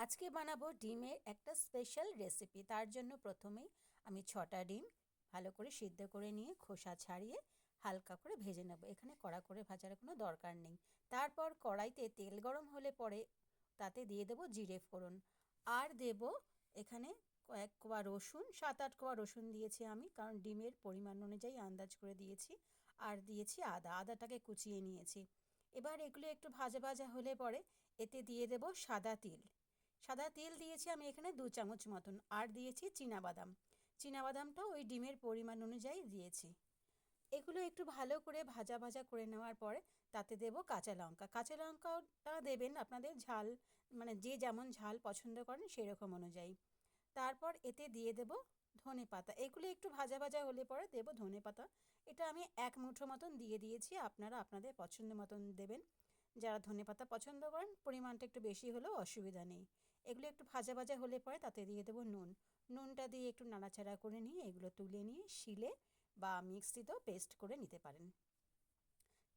আজকে বানাবো ডিমের একটা স্পেশাল রেসিপি। তার জন্য প্রথমেই আমি 6টা ডিম ভালো করে সিদ্ধ করে নিয়ে খোসা ছাড়িয়ে হালকা করে ভেজে নেব। এখানে কড়া করে ভাজার কোনো দরকার নেই। তারপর কড়াইতে তেল গরম হলে পরে তাতে দিয়ে দেবো জিরে ফোড়ন, আর দেব এখানে কয়েক কোয়া রসুন, 7-8 কোয়া রসুন দিয়েছি আমি, কারণ ডিমের পরিমাণ অনুযায়ী আন্দাজ করে দিয়েছি। আর দিয়েছি আদাটাকে কুচিয়ে নিয়েছি। এবার এগুলো একটু ভাজা ভাজা হলে পরে এতে দিয়ে দেব সাদা তিল। সাদা তেল দিয়েছি আমি এখানে 2 চামচ মতন, আর দিয়েছি চীনাবাদাম। চীনাবাদামটাও ওই ডিমের পরিমাণ অনুযায়ী দিয়েছি। এগুলো একটু ভালো করে ভাজা ভাজা করে নেওয়ার পরে তাতে দেব কাঁচা লঙ্কা। কাঁচা লঙ্কাটা দেবেন আপনাদের ঝাল, মানে যে যেমন ঝাল পছন্দ করেন সেরকম অনুযায়ী। তারপর এতে দিয়ে দেব ধনে পাতা। এগুলো একটু ভাজা ভাজা হলে পরে দেব ধনে পাতা। এটা আমি 1 মুঠো মতন দিয়ে দিয়েছি, আপনারা আপনাদের পছন্দ মতন দেবেন। যারা ধনেপাতা পছন্দ করেন পরিমাণটা একটু বেশি হলেও অসুবিধা নেই। এগুলো একটু ভাজা ভাজা হলে পরে তাতে দিয়ে দেবো নুন। নুনটা দিয়ে একটু নাড়াচাড়া করে নিয়ে এগুলো তুলে নিয়ে শিলে বা মিক্সিতেও পেস্ট করে নিতে পারেন।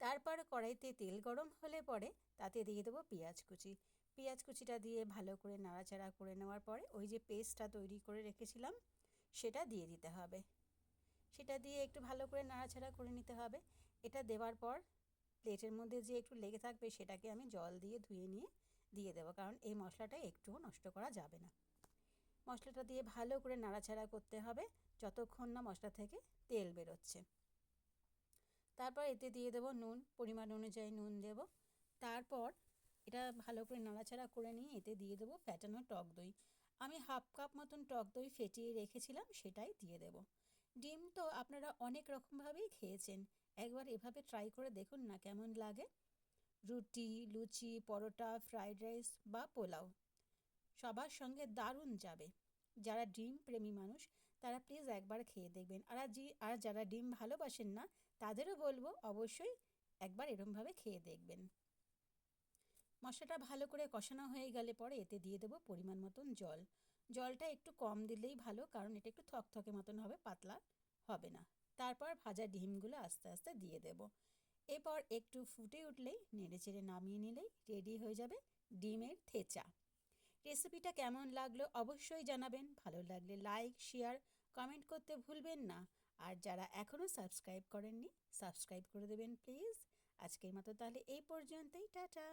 তারপর কড়াইতে তেল গরম হলে পরে তাতে দিয়ে দেবো পেঁয়াজ কুচি। পেঁয়াজ কুচিটা দিয়ে ভালো করে নাড়াচাড়া করে নেওয়ার পরে ওই যে পেস্টটা তৈরি করে রেখেছিলাম সেটা দিয়ে দিতে হবে। সেটা দিয়ে একটু ভালো করে নাড়াচাড়া করে নিতে হবে। এটা দেওয়ার পর প্লেটের মধ্যে যে একটু লেগে থাকবে সেটাকে আমি জল দিয়ে ধুয়ে নিয়ে দিয়ে দেবো, কারণ এই মশলাটা একটুও নষ্ট করা যাবে না। মশলাটা দিয়ে ভালো করে নাড়াচাড়া করতে হবে যতক্ষণ না মশলা থেকে তেল বেরোচ্ছে। তারপর এতে দিয়ে দেবো নুন, পরিমাণ অনুযায়ী নুন দেব। তারপর এটা ভালো করে নাড়াচাড়া করে নিয়ে এতে দিয়ে দেবো ফ্যাটানো টক দই। আমি 1/2 কাপ মতন টক দই ফেটিয়ে রেখেছিলাম, সেটাই দিয়ে দেব। ডিম তো আপনারা অনেক রকমভাবেই খেয়েছেন, একবার এভাবে ট্রাই করে দেখুন না কেমন লাগে। রুটি, লুচি, পরোটা, ফ্রাইড রাইস বা পোলাও সবার সঙ্গে দারুণ যাবে। যারা ডিম প্রেমী মানুষ তারা প্লিজ একবার খেয়ে দেখবেন। আর যারা ডিম ভালোবাসেন না তাদেরও বলবো অবশ্যই একবার এরমভাবে খেয়ে দেখবেন। মশলাটা ভালো করে কষানো হয়ে গেলে পরে এতে দিয়ে দেবো পরিমাণ মতন জল। জলটা একটু কম দিলেই ভালো, কারণ এটা একটু থকথকে মতন হবে, পাতলা হবে না। তারপর ভাজা ডিমগুলো আস্তে আস্তে দিয়ে দেব। এরপর একটু ফুটে উঠলেই নেড়েচেড়ে নামিয়ে নিলেই রেডি হয়ে যাবে ডিমের থেচা। রেসিপিটা কেমন লাগলো অবশ্যই জানাবেন। ভালো লাগলে লাইক, শেয়ার, কমেন্ট করতে ভুলবেন না। আর যারা এখনও সাবস্ক্রাইব করেননি সাবস্ক্রাইব করে দেবেন প্লিজ। আজকের মতো তাহলে এই পর্যন্তই, টাটা।